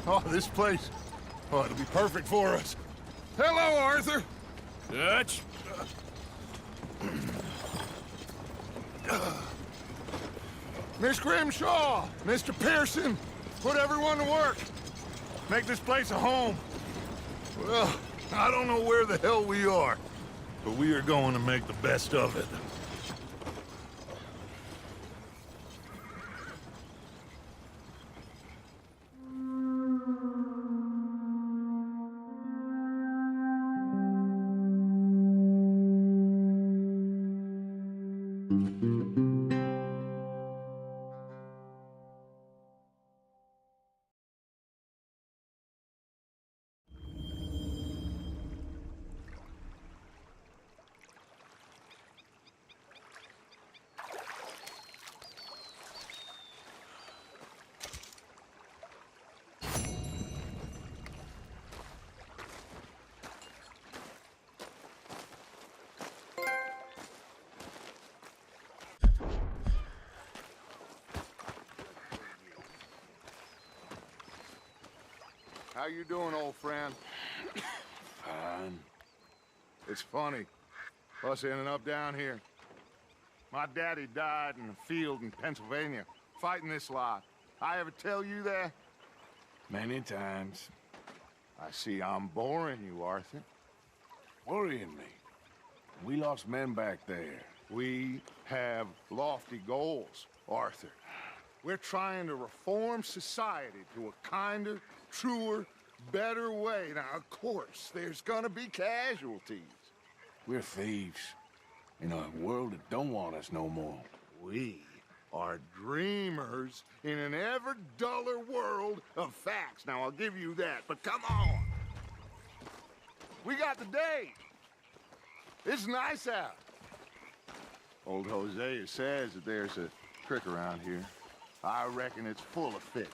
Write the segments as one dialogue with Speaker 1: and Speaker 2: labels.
Speaker 1: Oh, this place. Oh, it'll be perfect for us. Hello, Arthur.
Speaker 2: Dutch?
Speaker 1: Miss Grimshaw, Mr. Pearson, put everyone to work. Make this place a home. Well, I don't know where the hell we are, but we are going to make the best of it. How you doing, old friend?
Speaker 2: Fine.
Speaker 1: It's funny, us ending up down here. My daddy died in a field in Pennsylvania, fighting this lot. I ever tell you that?
Speaker 2: Many times.
Speaker 1: I see I'm boring you, Arthur.
Speaker 2: Worrying me. We lost men back there.
Speaker 1: We have lofty goals, Arthur. We're trying to reform society to a kinder, truer, better way. Now, of course, there's gonna be casualties.
Speaker 2: We're thieves. In a world that don't want us no more.
Speaker 1: We are dreamers in an ever duller world of facts. Now, I'll give you that, but come on. We got the date. It's nice out. Old Hosea says that there's a trick around here. I reckon it's full of fish.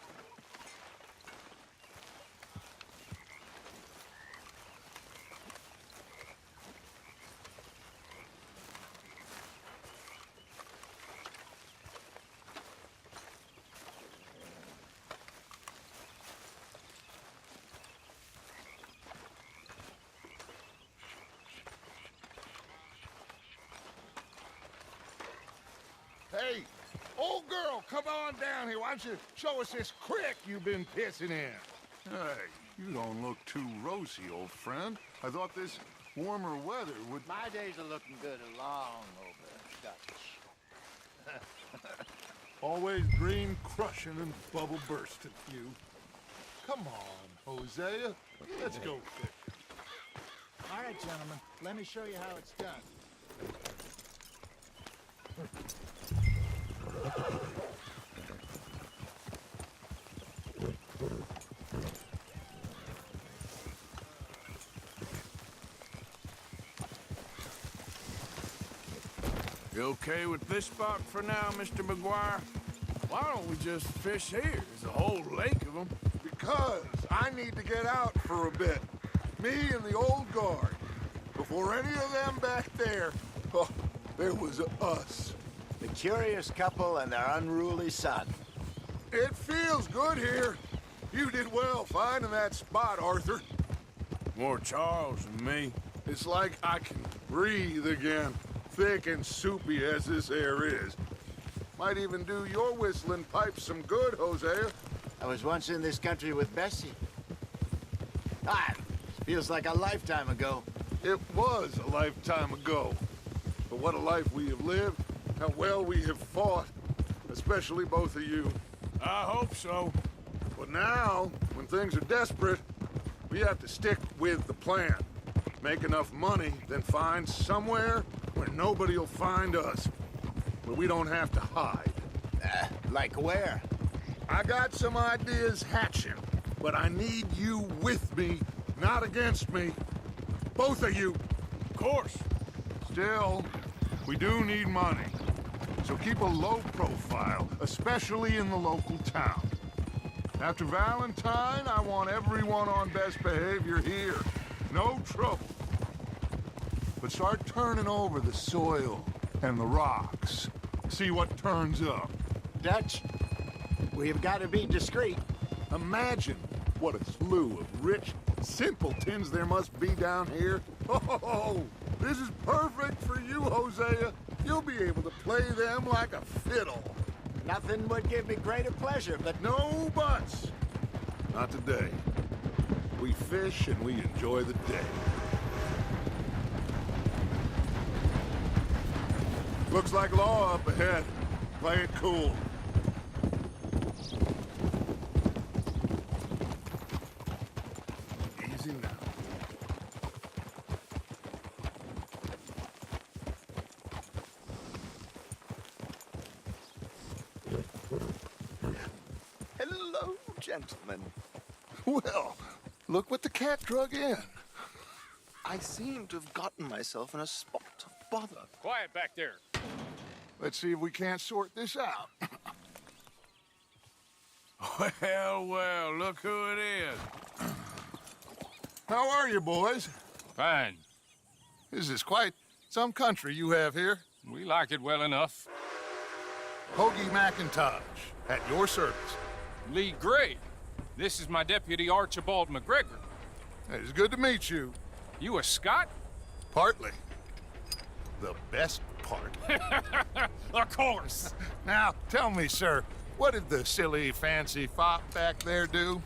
Speaker 1: Hey, old girl, come on down here. Why don't you show us this creek you've been pissing in? Hey, you don't look too rosy, old friend. I thought this warmer weather would...
Speaker 3: My days are looking good along over Dutch.
Speaker 1: Always dream crushing and bubble bursting, you. Come on, Hosea. Let's go fishing.
Speaker 3: All right, gentlemen, let me show you how it's done.
Speaker 2: You okay with this spot for now, Mr. McGuire? Why don't we just fish here? There's a whole lake of them.
Speaker 1: Because I need to get out for a bit. Me and the old guard. Before any of them back there, oh, there was us.
Speaker 3: The curious couple and their unruly son.
Speaker 1: It feels good here. You did well finding that spot, Arthur.
Speaker 2: More Charles than me.
Speaker 1: It's like I can breathe again, thick and soupy as this air is. Might even do your whistling pipes some good, Hosea.
Speaker 3: I was once in this country with Bessie. Feels like a lifetime ago.
Speaker 1: It was a lifetime ago. But what a life we have lived, how well we have fought, especially both of you.
Speaker 2: I hope so.
Speaker 1: But now, when things are desperate, we have to stick with the plan. Make enough money, then find somewhere where nobody will find us. Where we don't have to hide.
Speaker 3: Like where?
Speaker 1: I got some ideas hatching, but I need you with me, not against me. Both of you.
Speaker 2: Of course.
Speaker 1: Still, we do need money. So keep a low profile, especially in the local town. After Valentine, I want everyone on best behavior here. No trouble. But start turning over the soil and the rocks. See what turns up.
Speaker 3: Dutch, we've got to be discreet.
Speaker 1: Imagine What a slew of rich simpletons there must be down here. Oh, this is perfect for you, Hosea. You'll be able to play them like a fiddle.
Speaker 4: Nothing would give me greater pleasure, but
Speaker 1: No buts. Not today. We fish and we enjoy the day. Looks like law up ahead. Play it cool. Easy now.
Speaker 4: hello, gentlemen.
Speaker 1: Well, look what the cat drug in.
Speaker 4: I seem to have gotten myself in a spot of bother.
Speaker 5: Quiet back there.
Speaker 1: Let's see if we can't sort this out.
Speaker 2: Well, well, look who it is.
Speaker 1: How are you, boys?
Speaker 5: Fine.
Speaker 1: This is quite some country you have here.
Speaker 5: We like it well enough.
Speaker 1: Hoagie McIntosh, at your service.
Speaker 5: Lee Gray. This is my deputy, Archibald McGregor.
Speaker 1: It's good to meet you.
Speaker 5: You a Scot?
Speaker 1: Partly. The best part.
Speaker 5: Of course.
Speaker 1: Now, tell me, sir, what did the silly, fancy fop back there do?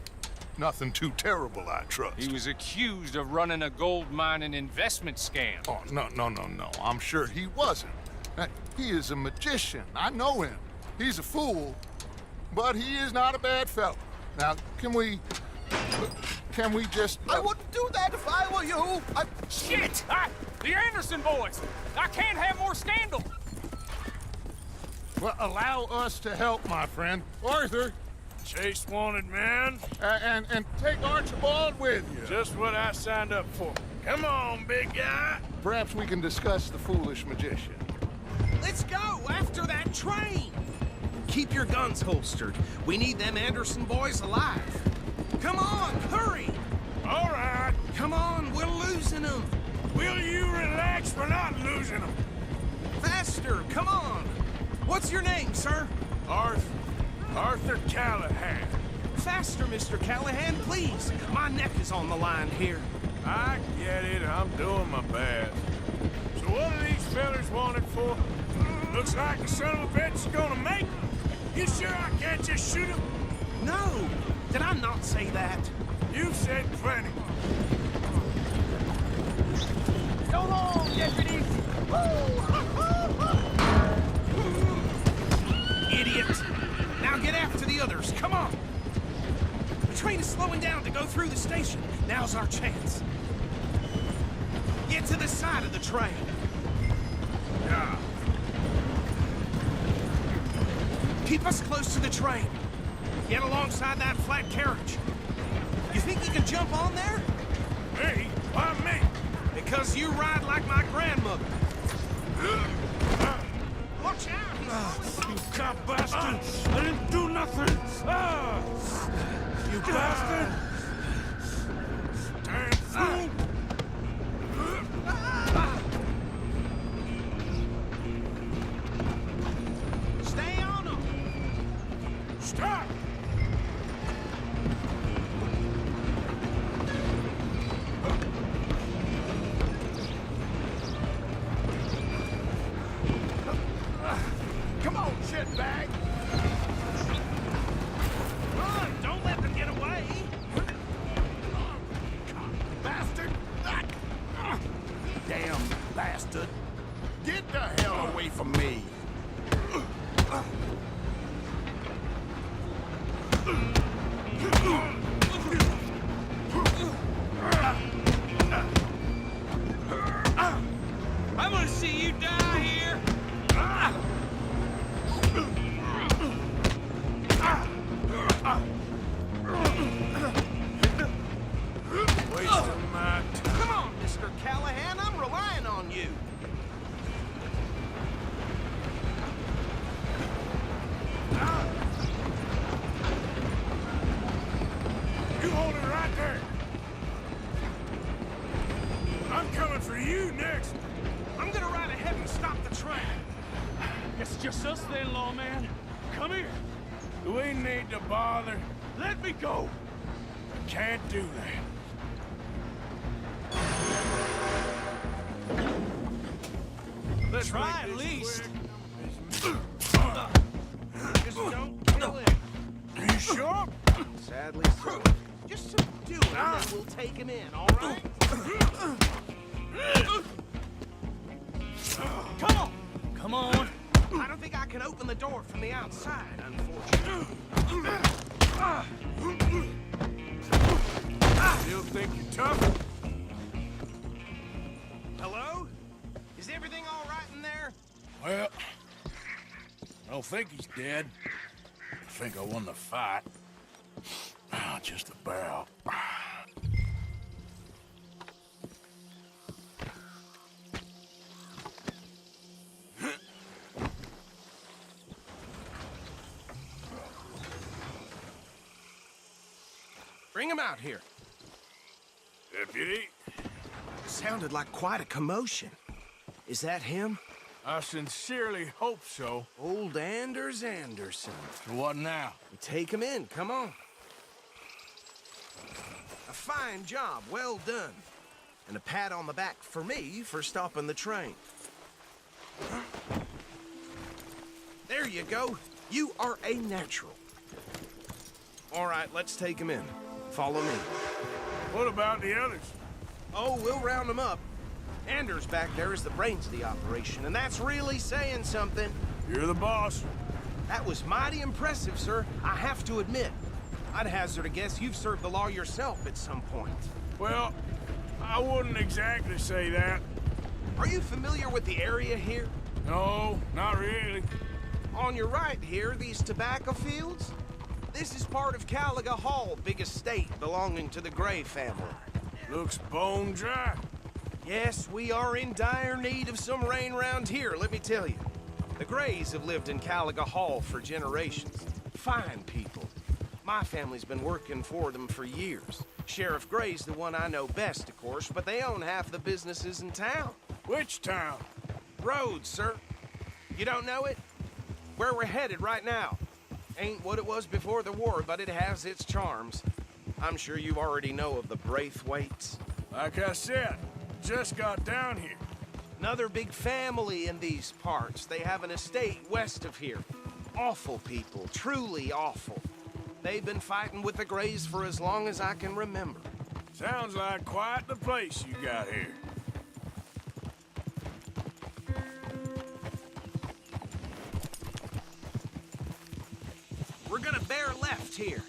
Speaker 1: Nothing too terrible, I trust.
Speaker 5: He was accused of running a gold mining investment scam.
Speaker 1: Oh, no. I'm sure he wasn't. He is a magician. I know him. He's a fool, but he is not a bad fellow. Now, can we just...
Speaker 4: I wouldn't do that if I were you.
Speaker 5: Shit! The Anderson boys! I can't have more scandal!
Speaker 1: Well, allow us to help, my friend. Arthur,
Speaker 2: Chase wanted, man.
Speaker 1: and take Archibald with you.
Speaker 2: Just what I signed up for. Come on, big guy.
Speaker 1: Perhaps we can discuss the foolish magician.
Speaker 6: Let's go after that train! Keep your guns holstered. We need them Anderson boys alive. Come on, hurry!
Speaker 2: All right.
Speaker 6: Come on, we're losing them.
Speaker 2: Will you relax? We're not losing them.
Speaker 6: Faster, come on. What's your name, sir?
Speaker 2: Arthur Callahan.
Speaker 6: Faster, Mr. Callahan, please. My neck is on the line here.
Speaker 2: I get it. I'm doing my best. So what are these fellas wanted for? Looks like the son of a bitch is gonna make it. You sure I can't just shoot him?
Speaker 6: No, did I not say that?
Speaker 2: You said plenty.
Speaker 3: So long, deputies!
Speaker 6: Idiot! Now get after the others, come on! The train is slowing down to go through the station. Now's our chance. Get to the side of the train.
Speaker 2: Yeah.
Speaker 6: Keep us close to the train. Get alongside that flat carriage. You think you can jump on there?
Speaker 2: Me? Why me?
Speaker 6: Because you ride like my grandmother. Watch out!
Speaker 2: You cop bastard! I didn't do nothing! Ah! You bastard! Damn fool!
Speaker 6: Stay on them!
Speaker 2: Stop!
Speaker 4: Come on, shitbag.
Speaker 6: Run! Don't let them get away!
Speaker 4: Bastard. Damn bastard. Get the hell away from me.
Speaker 6: I'm gonna see you die here!
Speaker 2: Wasting my time.
Speaker 6: Come on, Mr. Callahan, I'm relying on you.
Speaker 2: You hold it right there. I'm coming for you next.
Speaker 6: I'm gonna ride ahead and stop the train.
Speaker 5: It's just us then, lawman. Come here.
Speaker 2: Do we need to bother?
Speaker 5: Let me go.
Speaker 2: can't do that. Let's
Speaker 6: Try
Speaker 2: make
Speaker 6: at
Speaker 2: this
Speaker 6: least.
Speaker 2: quick.
Speaker 6: Just don't kill him.
Speaker 2: Are you sure?
Speaker 6: Sadly so. Just subdue him and we'll take him in, all right? Come on! Come on! I don't think I can open the door from the outside, unfortunately.
Speaker 2: Still think you're tough?
Speaker 6: Hello? Is everything all right in there?
Speaker 2: Well, I don't think he's dead. I think I won the fight. Just about.
Speaker 6: Bring him out here.
Speaker 2: Deputy,
Speaker 6: Sounded like quite a commotion. Is that him?
Speaker 2: I sincerely hope so.
Speaker 6: Old Anders Anderson.
Speaker 2: So what now?
Speaker 6: Take him in, come on. A fine job, well done. And a pat on the back for me for stopping the train. There you go. You are a natural. All right, let's take him in. Follow me.
Speaker 2: What about the others?
Speaker 6: Oh, we'll round them up. Anders back there is the brains of the operation, and that's really saying something.
Speaker 2: You're the boss.
Speaker 6: That was mighty impressive, sir. I have to admit. I'd hazard a guess you've served the law yourself at some point.
Speaker 2: Well, I wouldn't exactly say that.
Speaker 6: Are you familiar with the area here?
Speaker 2: No, not really.
Speaker 6: On your right here, these tobacco fields? This is part of Caliga Hall, big estate belonging to the Gray family.
Speaker 2: Looks bone dry.
Speaker 6: Yes, we are in dire need of some rain round here, let me tell you. The Grays have lived in Caliga Hall for generations. Fine people. My family's been working for them for years. Sheriff Gray's the one I know best, of course, but they own half the businesses in town.
Speaker 2: Which town?
Speaker 6: Rhodes, sir. You don't know it? Where we're headed right now. Ain't what it was before the war, but it has its charms. I'm sure you already know of the Braithwaites.
Speaker 2: Like I said, just got down here.
Speaker 6: Another big family in these parts. They have an estate west of here. Awful people, truly awful. They've been fighting with the Grays for as long as I can remember.
Speaker 2: Sounds like quite the place you got here.
Speaker 6: We're gonna bear left here.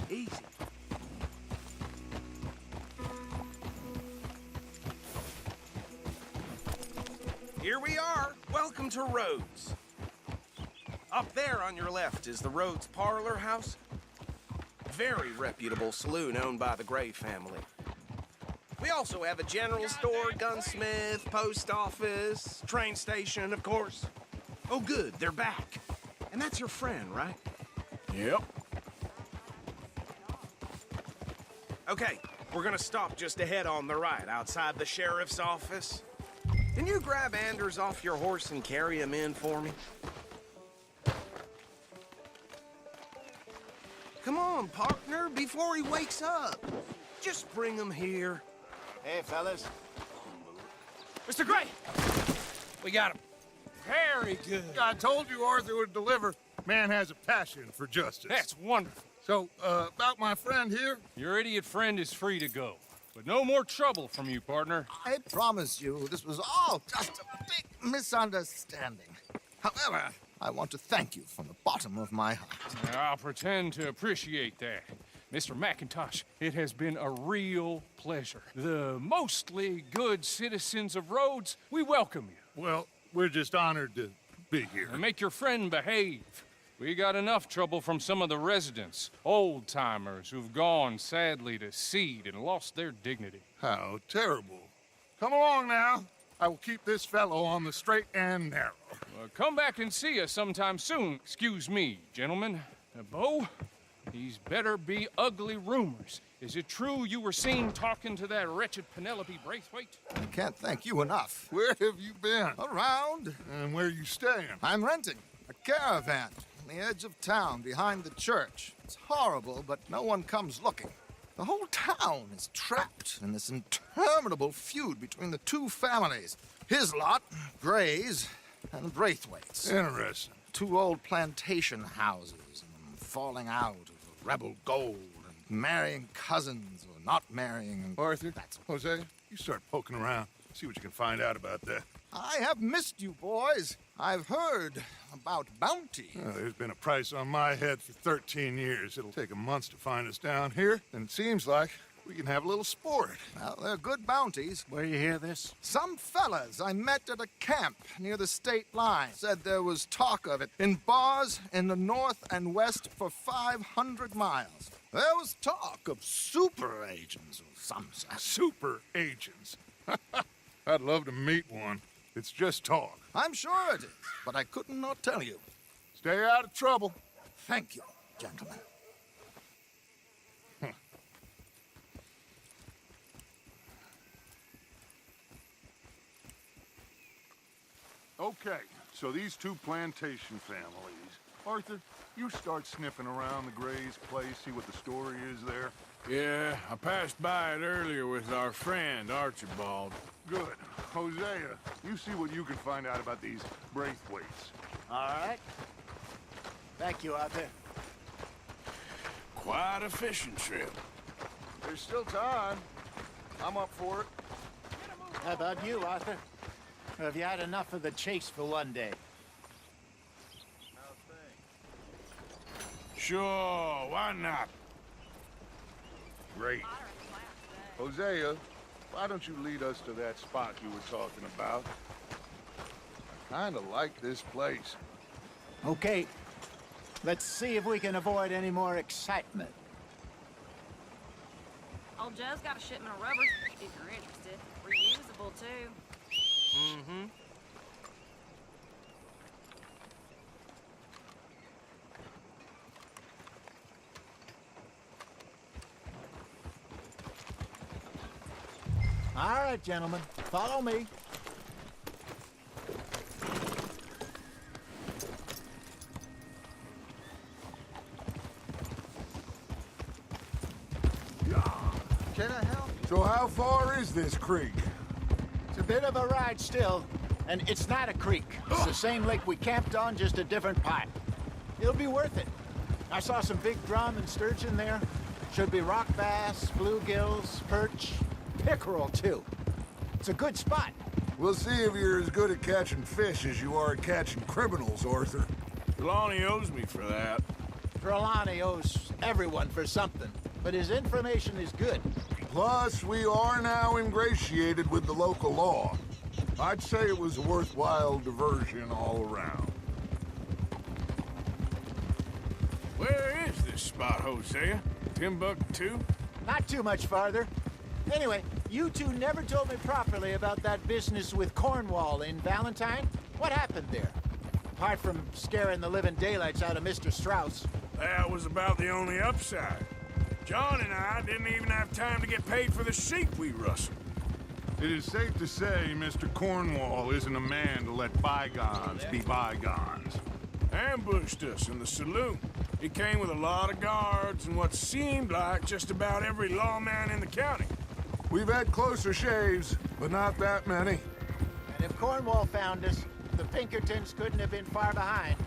Speaker 6: Easy. Here we are. Welcome to Rhodes. Up there on your left is the Rhodes Parlor House. Very reputable saloon owned by the Gray family. We also have a general store, gunsmith, post office, train station, of course. Oh, good, they're back. And that's your friend, right?
Speaker 2: Yep.
Speaker 6: Okay, we're gonna stop just ahead on the right, outside the sheriff's office. Can you grab Anders off your horse and carry him in for me? Come on, partner, before he wakes up. Just bring him here.
Speaker 3: Hey, fellas.
Speaker 5: Mr. Gray! We got him. Very good.
Speaker 1: I told you Arthur would deliver. Man has a passion for justice.
Speaker 5: That's wonderful.
Speaker 1: So, about my friend here?
Speaker 5: Your idiot friend is free to go. But no more trouble from you, partner.
Speaker 7: I promise you, this was all just a big misunderstanding. However, I want to thank you from the bottom of my heart.
Speaker 5: I'll pretend to appreciate that. Mr. McIntosh, it has been a real pleasure. The mostly good citizens of Rhodes, we welcome you.
Speaker 1: Well, we're just honored to be here.
Speaker 5: And make your friend behave. We got enough trouble from some of the residents, old-timers who've gone, sadly, to seed and lost their dignity.
Speaker 1: How terrible. Come along now. I will keep this fellow on the straight and narrow.
Speaker 5: Well, come back and see us sometime soon. Excuse me, gentlemen. Bo, these better be ugly rumors. Is it true you were seen talking to that wretched Penelope Braithwaite?
Speaker 7: I can't thank you enough.
Speaker 1: Where have you been?
Speaker 7: Around.
Speaker 1: And where you staying?
Speaker 7: I'm renting a caravan on the edge of town behind the church. It's horrible, but no one comes looking. The whole town is trapped in this interminable feud between the two families. His lot, Gray's, and Braithwaite's.
Speaker 1: Interesting.
Speaker 7: Two old plantation houses, and falling out of rebel gold, and marrying cousins or not marrying. And
Speaker 1: Arthur,
Speaker 7: that's
Speaker 1: Jose, you start poking around. See what you can find out about that.
Speaker 7: I have missed you, boys. I've heard about bounty.
Speaker 1: There's been a price on my head for 13 years. It'll take 'em months to find us down here, and it seems like we can have a little sport.
Speaker 7: Well, they're good bounties.
Speaker 2: Where you hear this?
Speaker 7: Some fellas I met at a camp near the state line said there was talk of it in bars in the north and west for 500 miles. There was talk of super agents or some such.
Speaker 1: Super agents. I'd love to meet one. It's just talk.
Speaker 7: I'm sure it is, but I couldn't not tell you.
Speaker 1: Stay out of trouble.
Speaker 7: Thank you, gentlemen.
Speaker 1: Okay, so these two plantation families. Arthur, you start sniffing around the Gray's place, see what the story is there.
Speaker 2: Yeah, I passed by it earlier with our friend, Archibald.
Speaker 1: Good. Hosea, you see what you can find out about these Braithwaites.
Speaker 3: All right. Thank you, Arthur.
Speaker 2: Quite a fishing trip.
Speaker 1: There's still time. I'm up for it.
Speaker 3: How about you, Arthur? Or have you had enough of the chase for one day?
Speaker 2: Sure, why not?
Speaker 1: Great. Hosea, why don't you lead us to that spot you were talking about? I kinda like this place.
Speaker 3: Okay. Let's see if we can avoid any more excitement.
Speaker 8: Old Joe's got a shipment of rubbers, if you're interested. Reusable, too.
Speaker 6: Mm-hmm.
Speaker 3: All right, gentlemen. Follow me.
Speaker 7: Can I help?
Speaker 1: So how far is this creek?
Speaker 3: It's a bit of a ride still, and it's not a creek. It's the same lake we camped on, just a different pipe. It'll be worth it. I saw some big drum and sturgeon there. Should be rock bass, bluegills, perch, pickerel, too. It's a good spot.
Speaker 1: We'll see if you're as good at catching fish as you are at catching criminals, Arthur.
Speaker 2: Trelawney owes me for that.
Speaker 3: Trelawney owes everyone for something, but his information is good.
Speaker 1: Plus, we are now ingratiated with the local law. I'd say it was a worthwhile diversion all around.
Speaker 2: Where is this spot, Hosea? Timbuktu?
Speaker 3: Not too much farther. Anyway, you two never told me properly about that business with Cornwall in Valentine. What happened there? Apart from scaring the living daylights out of Mr. Strauss.
Speaker 2: That was about the only upside. John and I didn't even have time to get paid for the sheep we rustled.
Speaker 1: It is safe to say Mr. Cornwall isn't a man to let bygones be bygones.
Speaker 2: Ambushed us in the saloon. He came with a lot of guards and what seemed like just about every lawman in the county.
Speaker 1: We've had closer shaves, but not that many.
Speaker 3: And if Cornwall found us, the Pinkertons couldn't have been far behind.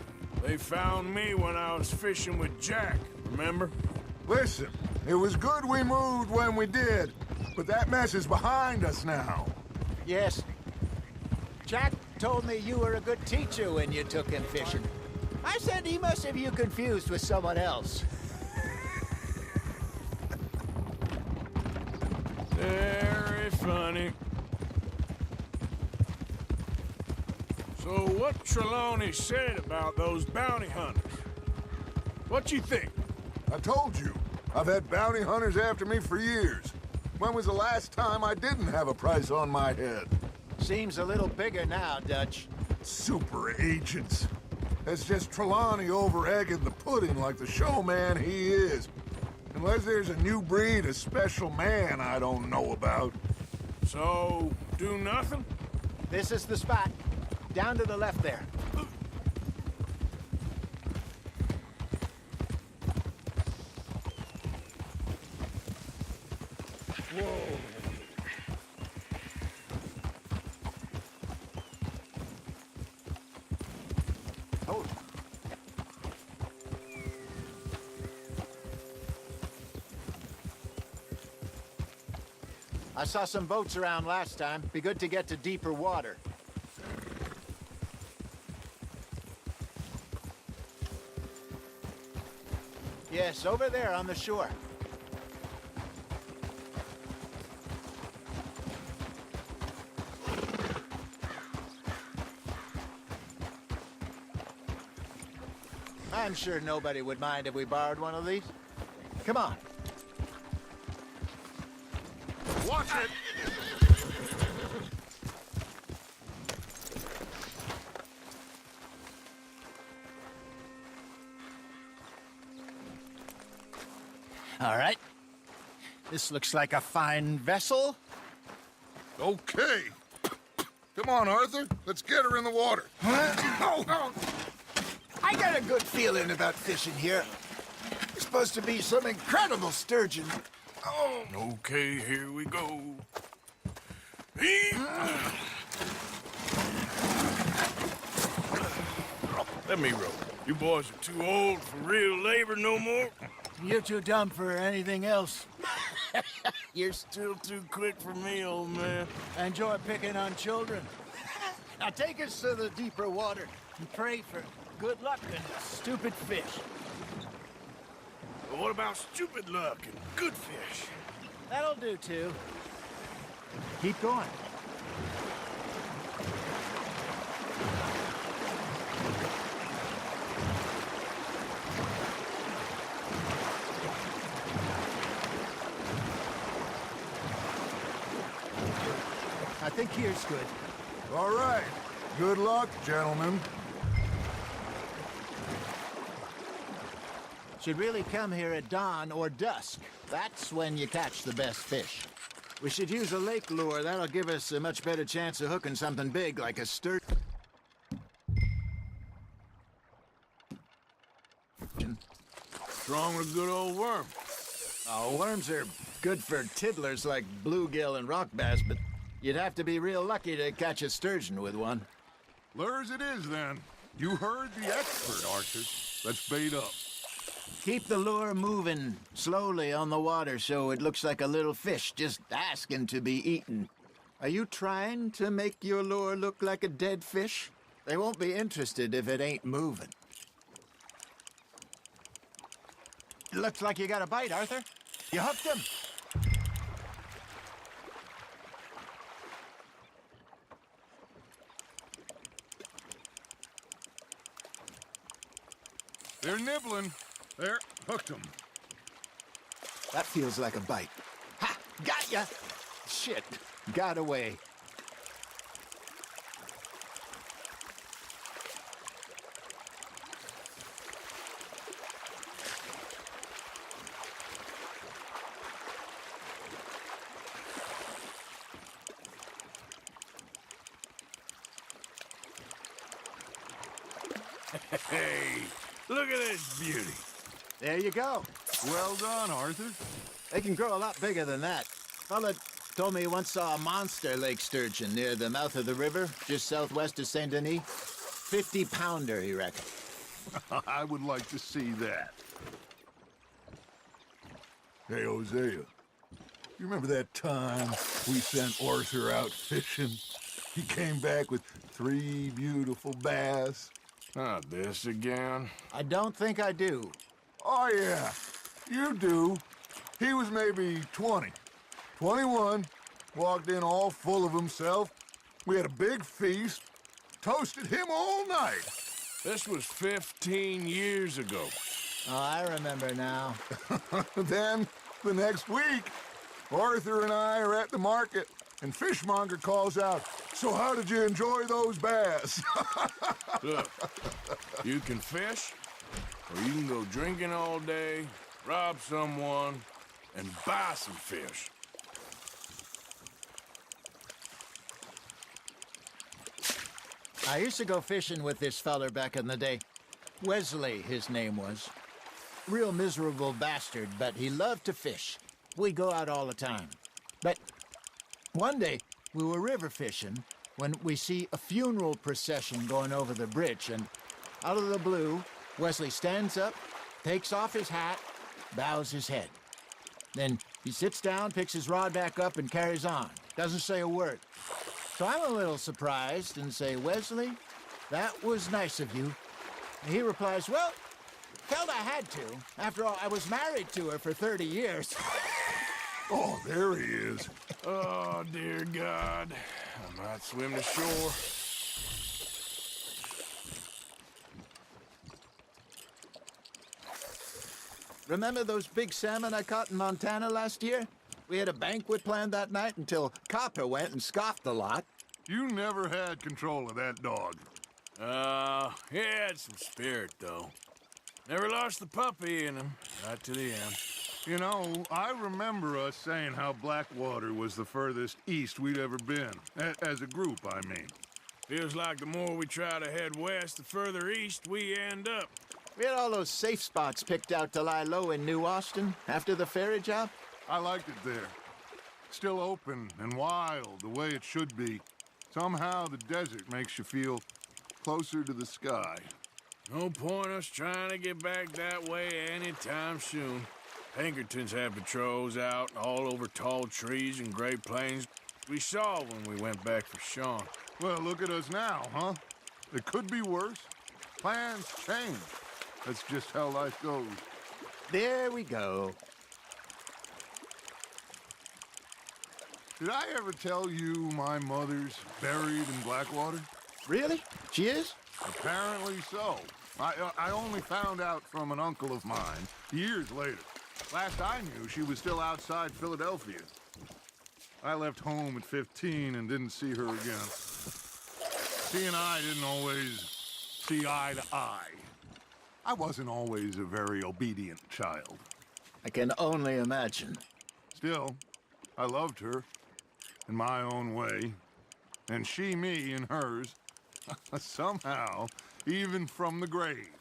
Speaker 2: They found me when I was fishing with Jack, remember?
Speaker 1: Listen, it was good we moved when we did, but that mess is behind us now.
Speaker 3: Yes. Jack told me you were a good teacher when you took him fishing. I said he must have you confused with someone else.
Speaker 2: Very funny. So what Trelawney said about those bounty hunters? What you think?
Speaker 1: I told you, I've had bounty hunters after me for years. When was the last time I didn't have a price on my head?
Speaker 3: Seems a little bigger now, Dutch.
Speaker 1: Super agents. That's just Trelawney over-egging the pudding like the showman he is. Unless there's a new breed of special man I don't know about.
Speaker 2: So, do nothing?
Speaker 3: This is the spot. Down to the left there. Hold it. I saw some boats around last time. Be good to get to deeper water. Yes, over there on the shore. I'm sure nobody would mind if we borrowed one of these. Come on.
Speaker 1: Watch it!
Speaker 3: All right. This looks like a fine vessel.
Speaker 1: Okay. Come on, Arthur. Let's get her in the water.
Speaker 3: Oh. I got a good feeling about fishing here. It's supposed to be some incredible sturgeon. Oh.
Speaker 2: Okay, here we go. Let me row. You boys are too old for real labor no more.
Speaker 3: You're too dumb for anything else.
Speaker 2: You're still too quick for me, old man.
Speaker 3: Enjoy picking on children. Now take us to the deeper water and pray for good luck and stupid fish.
Speaker 2: But what about stupid luck and good fish?
Speaker 3: That'll do, too. Keep going. I think here's good.
Speaker 1: All right. Good luck, gentlemen.
Speaker 3: Should really come here at dawn or dusk. That's when you catch the best fish. We should use a lake lure. That'll give us a much better chance of hooking something big like a sturgeon.
Speaker 2: Strong with a good old worm.
Speaker 3: Oh, worms are good for tiddlers like bluegill and rock bass, but you'd have to be real lucky to catch a sturgeon with one.
Speaker 1: Lures it is, then. You heard the expert, Arthur. Let's bait up.
Speaker 3: Keep the lure moving slowly on the water so it looks like a little fish just asking to be eaten. Are you trying to make your lure look like a dead fish? They won't be interested if it ain't moving. It looks like you got a bite, Arthur. You hooked him.
Speaker 1: They're nibbling. There, hooked them.
Speaker 3: That feels like a bite. Ha! Got ya! Shit, got away.
Speaker 2: Hey, look at this beauty.
Speaker 3: There you go.
Speaker 1: Well done, Arthur.
Speaker 3: They can grow a lot bigger than that. Fella told me he once saw a monster lake sturgeon near the mouth of the river, just southwest of Saint Denis. 50-pounder, he reckoned.
Speaker 1: I would like to see that. Hey, Hosea. You remember that time we sent Arthur out fishing? He came back with 3 beautiful bass.
Speaker 2: Not this again.
Speaker 3: I don't think I do.
Speaker 1: Oh, yeah. You do. He was maybe 20. 21. Walked in all full of himself. We had a big feast. Toasted him all night.
Speaker 2: This was 15 years ago.
Speaker 3: Oh, I remember now.
Speaker 1: Then, the next week, Arthur and I are at the market. and Fishmonger calls out, "So how did you enjoy those bass?"
Speaker 2: Look, you can fish, or you can go drinking all day, rob someone, and buy some fish.
Speaker 3: I used to go fishing with this feller back in the day. Wesley, his name was. Real miserable bastard, but he loved to fish. We'd go out all the time. But one day, we were river fishing when we see a funeral procession going over the bridge, and out of the blue, Wesley stands up, takes off his hat, bows his head. Then he sits down, picks his rod back up, and carries on. Doesn't say a word. So I'm a little surprised and say, "Wesley, that was nice of you." And he replies, "Well, felt I had to. After all, I was married to her for 30 years.
Speaker 1: Oh, there he is.
Speaker 2: Oh, dear God. I might swim to shore.
Speaker 3: Remember those big salmon I caught in Montana last year? We had a banquet planned that night until Copper went and scoffed a lot.
Speaker 1: You never had control of that dog.
Speaker 2: He had some spirit, though. Never lost the puppy in him, right to the end.
Speaker 1: You know, I remember us saying how Blackwater was the furthest east we'd ever been. As a group, I mean.
Speaker 2: Feels like the more we try to head west, the further east we end up.
Speaker 3: We had all those safe spots picked out to lie low in New Austin after the ferry job.
Speaker 1: I liked it there. Still open and wild, the way it should be. Somehow the desert makes you feel closer to the sky.
Speaker 2: No point us trying to get back that way anytime soon. Pinkertons had patrols out all over tall trees and Great Plains. We saw when we went back for Sean.
Speaker 1: Well, look at us now, huh? It could be worse. Plans change. That's just how life goes.
Speaker 3: There we go.
Speaker 1: Did I ever tell you my mother's buried in Blackwater?
Speaker 3: Really? She is?
Speaker 1: Apparently so. I only found out from an uncle of mine years later. Last I knew, she was still outside Philadelphia. I left home at 15 and didn't see her again. She and I didn't always see eye to eye. I wasn't always a very obedient child.
Speaker 3: I can only imagine.
Speaker 1: Still, I loved her in my own way, and she me in hers. Somehow, even from the grave,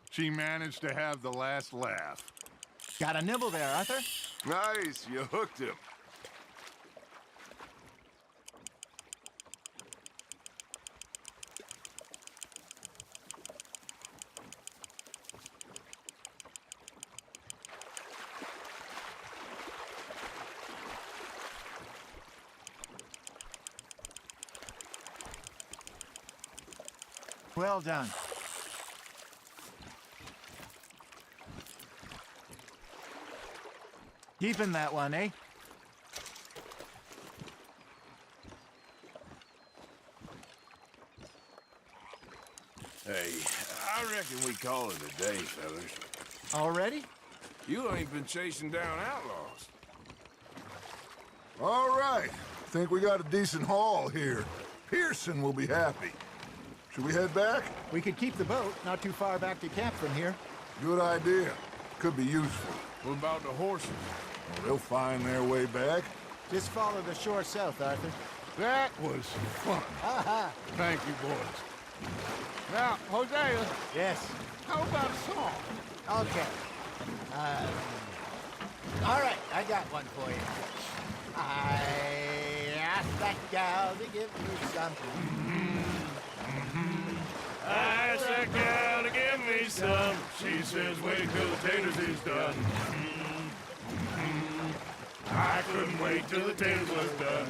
Speaker 1: she managed to have the last laugh.
Speaker 3: Got a nibble there, Arthur?
Speaker 1: Nice, you hooked him.
Speaker 3: Well done. Keeping that one, eh?
Speaker 2: Hey, I reckon we call it a day, fellas.
Speaker 3: Already?
Speaker 2: You ain't been chasing down outlaws.
Speaker 1: All right. Think we got a decent haul here. Pearson will be happy. Should we head back?
Speaker 3: We could keep the boat not too far back to camp from here.
Speaker 1: Good idea. Could be useful.
Speaker 2: What about the horses?
Speaker 1: Well, they'll find their way back.
Speaker 3: Just follow the shore south, Arthur.
Speaker 1: That was fun.
Speaker 3: Aha!
Speaker 1: Thank you, boys. Now, Hosea,
Speaker 3: Yes.
Speaker 1: how about a song?
Speaker 3: Okay. All right, I got one for you. I asked that gal to give me something.
Speaker 2: I asked that gal to give me some. She says, wait till the taters is done. I couldn't wait till the taters was done.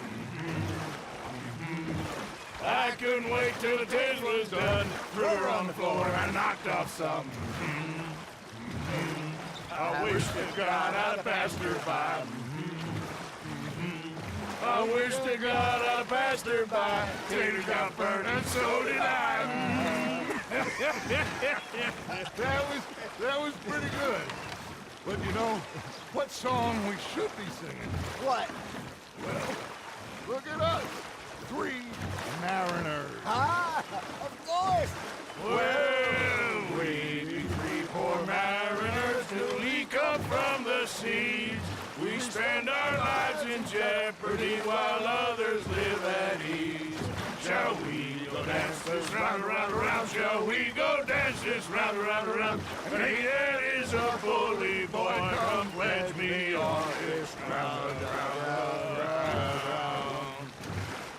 Speaker 2: I couldn't wait till the taters was done. Threw her on the floor and I knocked off some. I wish to God I'd have passed her by. I wish to God I'd have passed her by. Taters got burned and so did I.
Speaker 1: That was pretty good. But you know, what song we should be singing?
Speaker 3: What?
Speaker 1: Look at us. 3 mariners.
Speaker 3: Ah, of course!
Speaker 2: Well, we be 3 poor mariners newly come from the seas. We spend our lives in jeopardy while others live at ease. Shall we go dance this round, around, around? Shall we go dance this round, around, around? And he that is a bully boy, come pledge me on this round, round, round.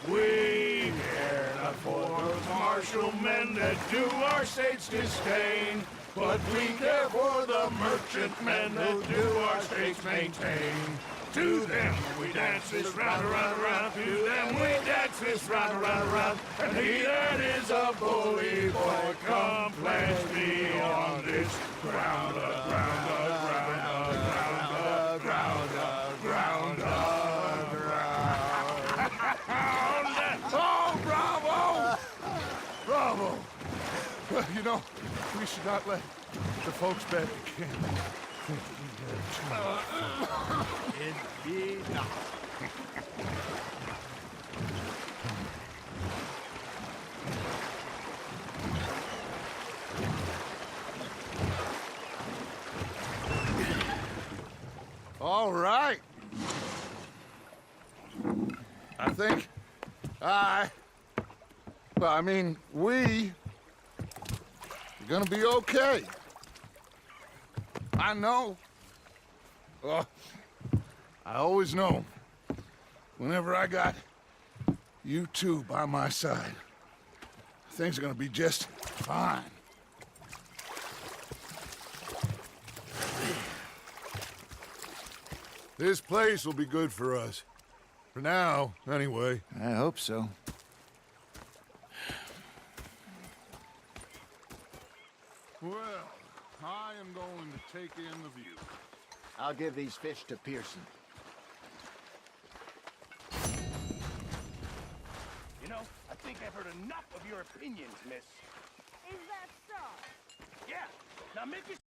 Speaker 2: We care not for those martial men that do our state's disdain, but we care for the merchantmen that do our states maintain. To them we dance this round, around, around. To them we dance this round, around, around. And he that is a bully boy, come pledge me on this ground, ground, ground, ground, ground, ground, ground.
Speaker 1: Oh, bravo! Bravo! Well, you know, we should not let the folks back at camp think we had too much.
Speaker 3: Indeed not.
Speaker 1: All right. I think we are gonna be okay. I know. Well, I always know whenever I got you two by my side, things are gonna be just fine. This place will be good for us. For now, anyway.
Speaker 3: I hope so.
Speaker 1: Well, I am going to take in the view.
Speaker 3: I'll give these fish to Pearson.
Speaker 2: You know, I think I've heard enough of your opinions, miss.
Speaker 8: Is that so?
Speaker 2: Yeah. Now make it